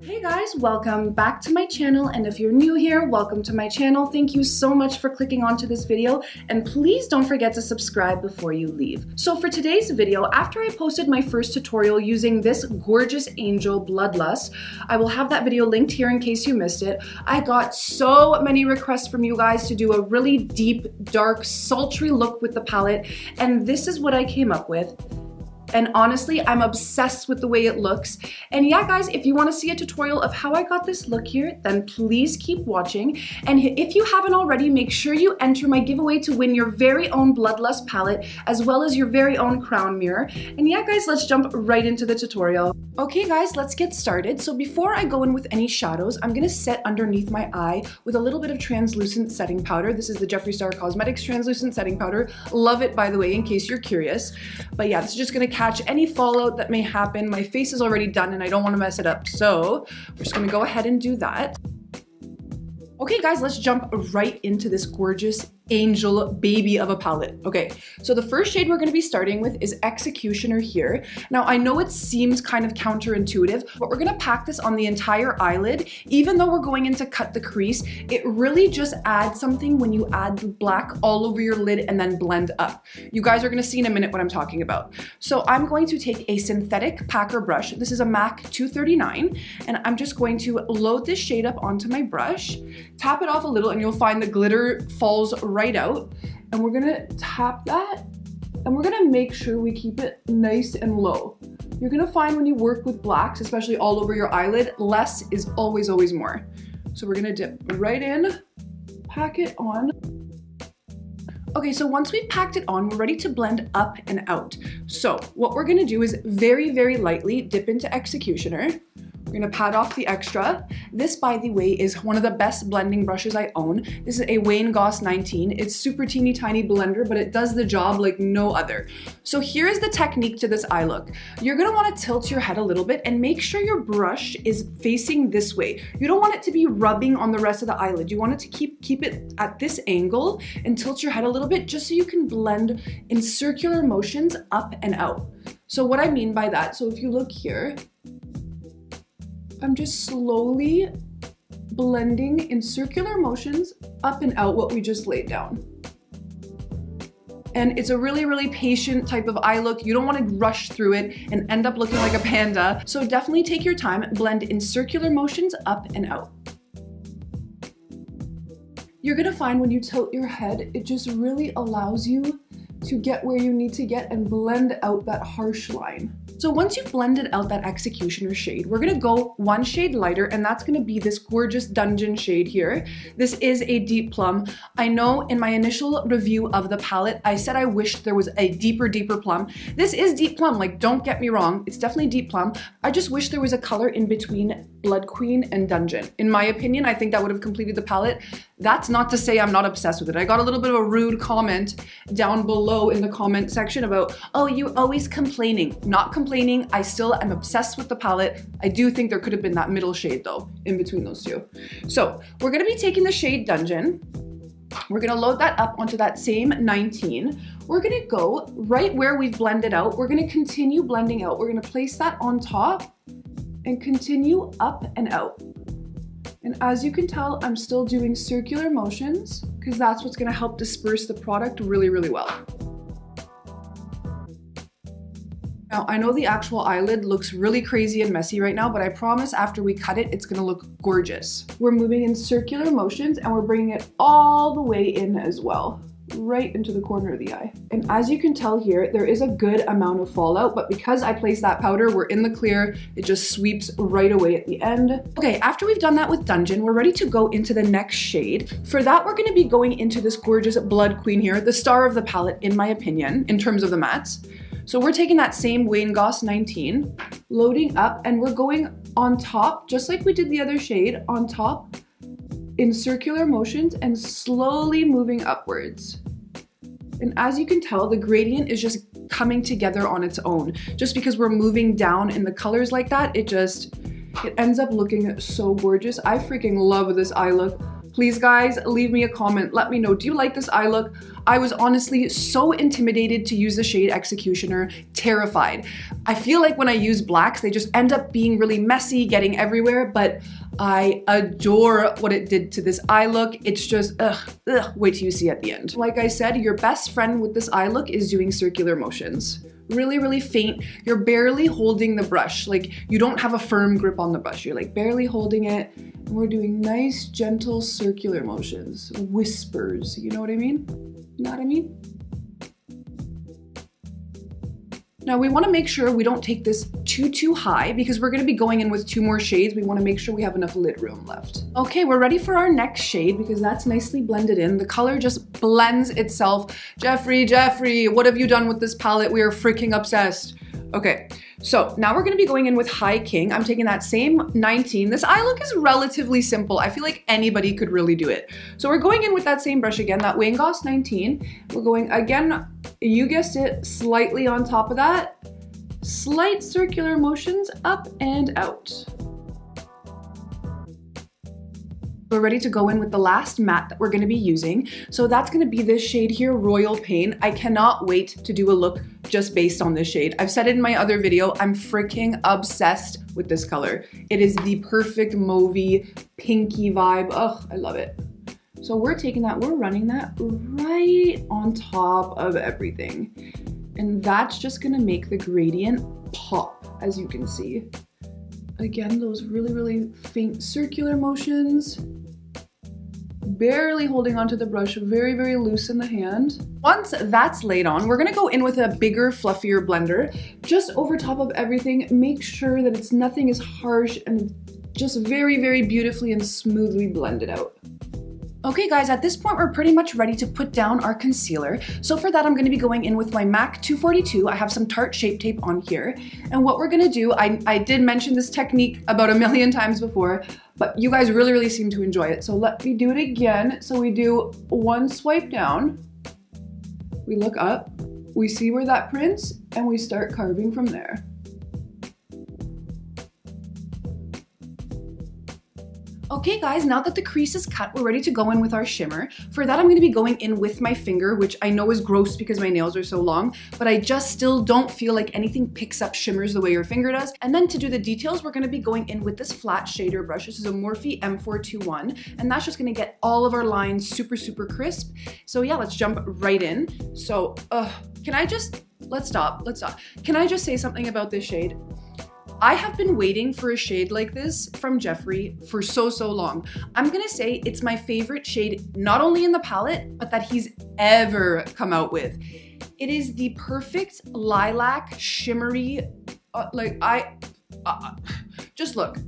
Hey guys, welcome back to my channel, and if you're new here, welcome to my channel. Thank you so much for clicking onto this video, and please don't forget to subscribe before you leave. So for today's video, after I posted my first tutorial using this gorgeous angel Bloodlust, I will have that video linked here in case you missed it. I got so many requests from you guys to do a really deep, dark, sultry look with the palette, and this is what I came up with. And honestly, I'm obsessed with the way it looks. And yeah, guys, if you want to see a tutorial of how I got this look here, then please keep watching. And if you haven't already, make sure you enter my giveaway to win your very own Bloodlust palette, as well as your very own crown mirror. And yeah, guys, let's jump right into the tutorial. Okay, guys, let's get started. So before I go in with any shadows, I'm gonna set underneath my eye with a little bit of translucent setting powder. This is the Jeffree Star Cosmetics translucent setting powder. Love it, by the way, in case you're curious. But yeah, this is just gonna catch any fallout that may happen. My face is already done and I don't want to mess it up, so we're just gonna go ahead and do that. Okay guys, let's jump right into this gorgeous angel baby of a palette. Okay, so the first shade we're going to be starting with is Executioner here. Now I know it seems kind of counterintuitive, but we're going to pack this on the entire eyelid. Even though we're going in to cut the crease, it really just adds something when you add the black all over your lid and then blend up. You guys are going to see in a minute what I'm talking about. So I'm going to take a synthetic packer brush. This is a MAC 239, and I'm just going to load this shade up onto my brush, tap it off a little, and you'll find the glitter falls right out, and we're gonna tap that, and we're gonna make sure we keep it nice and low. You're gonna find when you work with blacks, especially all over your eyelid, less is always more. So we're gonna dip right in, pack it on. Okay, so once we've packed it on, we're ready to blend up and out. So what we're gonna do is very lightly dip into Executioner. We're gonna pat off the extra. This, by the way, is one of the best blending brushes I own. This is a Wayne Goss 19. It's super teeny tiny blender, but it does the job like no other. So here is the technique to this eye look. You're gonna wanna tilt your head a little bit and make sure your brush is facing this way. You don't want it to be rubbing on the rest of the eyelid. You want it to keep it at this angle and tilt your head a little bit just so you can blend in circular motions up and out. So what I mean by that, so if you look here, I'm just slowly blending in circular motions up and out what we just laid down. And it's a really patient type of eye look. You don't want to rush through it and end up looking like a panda. So definitely take your time, blend in circular motions up and out. You're gonna find when you tilt your head, it just really allows you to get where you need to get and blend out that harsh line. So once you've blended out that Executioner shade, we're gonna go one shade lighter, and that's gonna be this gorgeous Dungeon shade here. This is a deep plum. I know in my initial review of the palette, I said I wished there was a deeper plum. This is deep plum, like don't get me wrong, it's definitely deep plum. I just wish there was a color in between Blood Queen and Dungeon. In my opinion, I think that would have completed the palette. That's not to say I'm not obsessed with it. I got a little bit of a rude comment down below in the comment section about, oh, you always complaining. Not complaining, I still am obsessed with the palette. I do think there could have been that middle shade though, in between those two. So we're gonna be taking the shade Dungeon. We're gonna load that up onto that same 19. We're gonna go right where we've blended out. We're gonna continue blending out. We're gonna place that on top and continue up and out. And as you can tell, I'm still doing circular motions because that's what's gonna help disperse the product really well. Now, I know the actual eyelid looks really crazy and messy right now, but I promise after we cut it, it's gonna look gorgeous. We're moving in circular motions and we're bringing it all the way in as well, right into the corner of the eye. And as you can tell here, there is a good amount of fallout, but because I placed that powder, we're in the clear. It just sweeps right away at the end. Okay, after we've done that with Dungeon, we're ready to go into the next shade. For that, we're gonna be going into this gorgeous Blood Queen here, the star of the palette, in my opinion, in terms of the mattes. So we're taking that same Wayne Goss 19, loading up, and we're going on top, just like we did the other shade, on top in circular motions and slowly moving upwards. And as you can tell, the gradient is just coming together on its own. Just because we're moving down in the colors like that, it ends up looking so gorgeous. I freaking love this eye look. Please guys, leave me a comment. Let me know, do you like this eye look? I was honestly so intimidated to use the shade Executioner, terrified. I feel like when I use blacks, they just end up being really messy, getting everywhere, but I adore what it did to this eye look. It's just, wait till you see at the end. Like I said, your best friend with this eye look is doing circular motions. Really, really faint. You're barely holding the brush. Like, you don't have a firm grip on the brush. You're like barely holding it. And we're doing nice, gentle circular motions. Whispers, you know what I mean? You know what I mean? Now we wanna make sure we don't take this too high because we're gonna be going in with 2 more shades. We wanna make sure we have enough lid room left. Okay, we're ready for our next shade because that's nicely blended in. The color just blends itself. Jeffree, what have you done with this palette? We are freaking obsessed. Okay, so now we're gonna be going in with High King. I'm taking that same 19. This eye look is relatively simple. I feel like anybody could really do it. So we're going in with that same brush again, that Wayne Goss 19. We're going again, you guessed it, slightly on top of that. Slight circular motions up and out. We're ready to go in with the last matte that we're gonna be using. So that's gonna be this shade here, Royal Pain. I cannot wait to do a look just based on this shade. I've said it in my other video, I'm freaking obsessed with this color. It is the perfect mauvey, pinky vibe. Oh, I love it. So we're taking that, we're running that right on top of everything. And that's just gonna make the gradient pop, as you can see. Again, those really, really faint circular motions. Barely holding onto the brush, very, very loose in the hand. Once that's laid on, we're gonna go in with a bigger, fluffier blender, just over top of everything. Make sure that it's nothing is harsh and just very, very beautifully and smoothly blended out. Okay guys, at this point we're pretty much ready to put down our concealer. So for that I'm gonna be going in with my MAC 242. I have some Tarte Shape Tape on here. And what we're gonna do, I did mention this technique about 1,000,000 times before, but you guys really, really seem to enjoy it. So let me do it again. So we do one swipe down, we look up, we see where that prints, and we start carving from there. Okay guys, now that the crease is cut, we're ready to go in with our shimmer. For that, I'm going to be going in with my finger, which I know is gross because my nails are so long, but I just still don't feel like anything picks up shimmers the way your finger does. And then to do the details, we're going to be going in with this flat shader brush. This is a Morphe M421, and that's just going to get all of our lines super, super crisp. So yeah, let's jump right in. So, let's stop. Can I just say something about this shade? I have been waiting for a shade like this from Jeffree for so long. I'm gonna say it's my favorite shade, not only in the palette, but that he's ever come out with. It is the perfect lilac, shimmery, just look.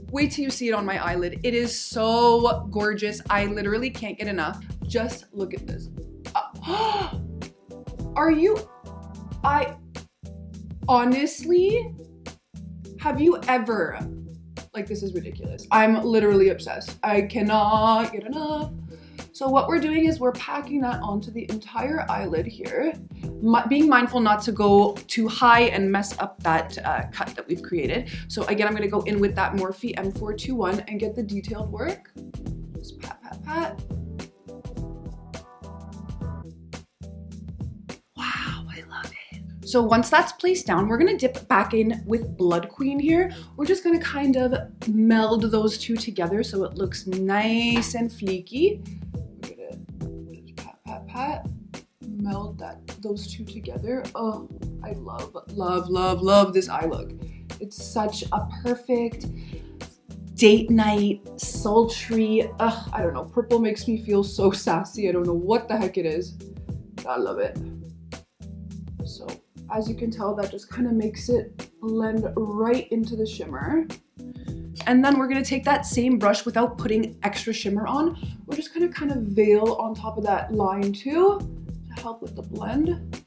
Wait till you see it on my eyelid. It is so gorgeous. I literally can't get enough. Just look at this. Honestly, have you ever, this is ridiculous. I'm literally obsessed. I cannot get enough. So what we're doing is we're packing that onto the entire eyelid here, being mindful not to go too high and mess up that cut that we've created. So again, I'm gonna go in with that Morphe M421 and get the detailed work. Just pat, pat, pat. So once that's placed down, we're gonna dip back in with Blood Queen here. We're just gonna kind of meld those two together so it looks nice and fleeky. We're gonna just pat, pat, pat, meld those two together. Oh, I love this eye look. It's such a perfect date night, sultry, I don't know, purple makes me feel so sassy. I don't know what the heck it is. I love it. So, as you can tell, that just kind of makes it blend right into the shimmer. And then we're gonna take that same brush without putting extra shimmer on. We're just gonna kind of veil on top of that line too to help with the blend.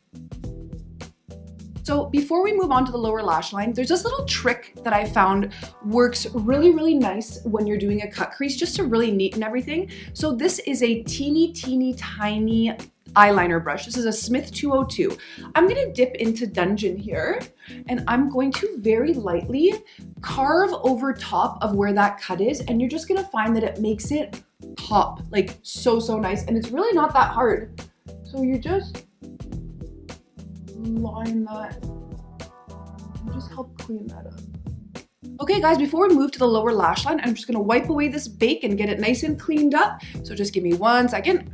So before we move on to the lower lash line, there's this little trick that I found works really, really nice when you're doing a cut crease, just to really neaten everything. So this is a teeny tiny eyeliner brush. This is a Smith 202. I'm gonna dip into Dungeon here, and I'm going to very lightly carve over top of where that cut is, and you're just gonna find that it makes it pop, like so nice, and it's really not that hard. So you just line that and just help clean that up. Okay guys, before we move to the lower lash line, I'm just gonna wipe away this bake and get it nice and cleaned up. So just give me 1 second.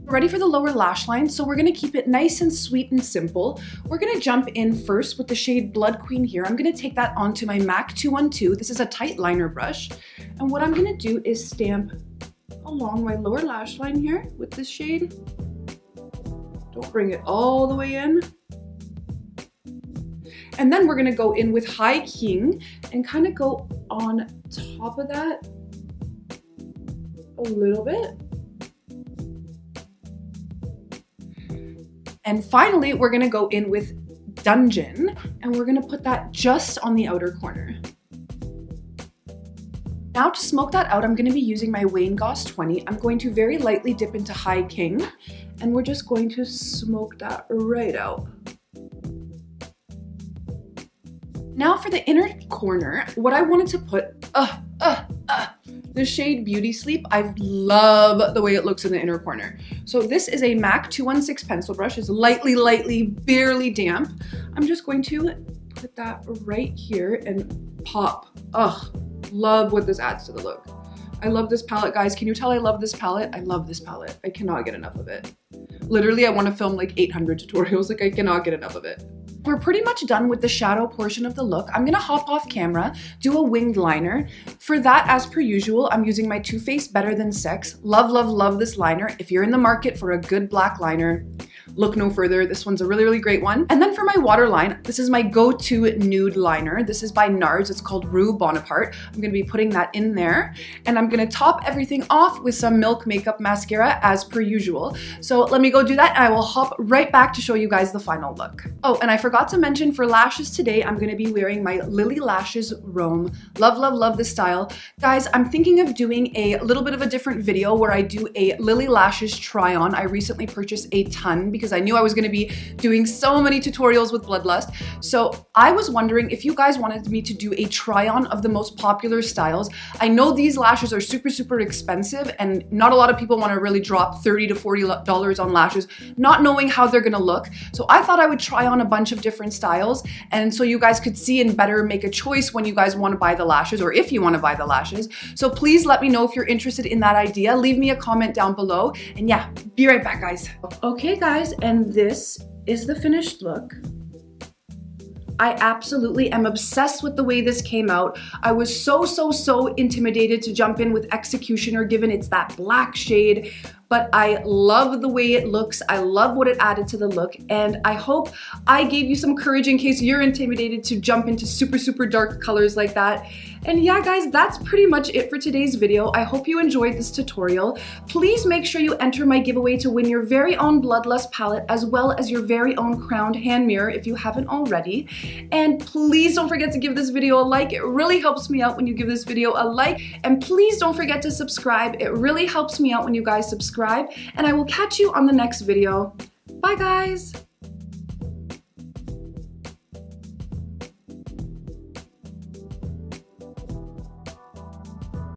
Ready for the lower lash line, so we're gonna keep it nice and sweet and simple. We're gonna jump in first with the shade Blood Queen here. I'm gonna take that onto my MAC 212. This is a tight liner brush. And what I'm gonna do is stamp along my lower lash line here with this shade. Don't bring it all the way in. And then we're gonna go in with High King and kind of go on top of that a little bit. And finally, we're gonna go in with Dungeon, and we're gonna put that just on the outer corner. Now to smoke that out, I'm gonna be using my Wayne Goss 20. I'm going to very lightly dip into High King, and we're just going to smoke that right out. Now for the inner corner, what I wanted to put, the shade Beauty Sleep. I love the way it looks in the inner corner. So this is a MAC 216 pencil brush. It's lightly, barely damp. I'm just going to put that right here and pop. Love what this adds to the look. I love this palette, guys. Can you tell I love this palette? I love this palette. I cannot get enough of it. Literally, I want to film like 800 tutorials. Like, I cannot get enough of it. We're pretty much done with the shadow portion of the look. I'm gonna hop off camera, do a winged liner. For that, as per usual, I'm using my Too Faced Better Than Sex. Love this liner. If you're in the market for a good black liner, look no further. This one's a really great one. And then for my waterline, this is my go-to nude liner. This is by NARS. It's called Rue Bonaparte. I'm gonna be putting that in there. And I'm gonna top everything off with some Milk Makeup Mascara as per usual. So let me go do that, and I will hop right back to show you guys the final look. Oh, and I forgot to mention for lashes today, I'm gonna be wearing my Lily Lashes Rome. Love this style. Guys, I'm thinking of doing a little bit of a different video where I do a Lily Lashes try on. I recently purchased a ton because I knew I was gonna be doing so many tutorials with Bloodlust. So I was wondering if you guys wanted me to do a try on of the most popular styles. I know these lashes are super expensive, and not a lot of people wanna really drop $30 to $40 on lashes, not knowing how they're gonna look. So I thought I would try on a bunch of different styles, and so you guys could see and better make a choice when you guys wanna buy the lashes, or if you wanna buy the lashes. So please let me know if you're interested in that idea. Leave me a comment down below, and yeah, be right back, guys. Okay guys, and this is the finished look. I absolutely am obsessed with the way this came out. I was so intimidated to jump in with Executioner given it's that black shade, but I love the way it looks. I love what it added to the look, and I hope I gave you some courage in case you're intimidated to jump into super dark colors like that. And yeah guys, that's pretty much it for today's video. I hope you enjoyed this tutorial. Please make sure you enter my giveaway to win your very own Bloodlust palette, as well as your very own crowned hand mirror if you haven't already. And please don't forget to give this video a like. It really helps me out when you give this video a like. And please don't forget to subscribe. It really helps me out when you guys subscribe. And I will catch you on the next video. Bye guys!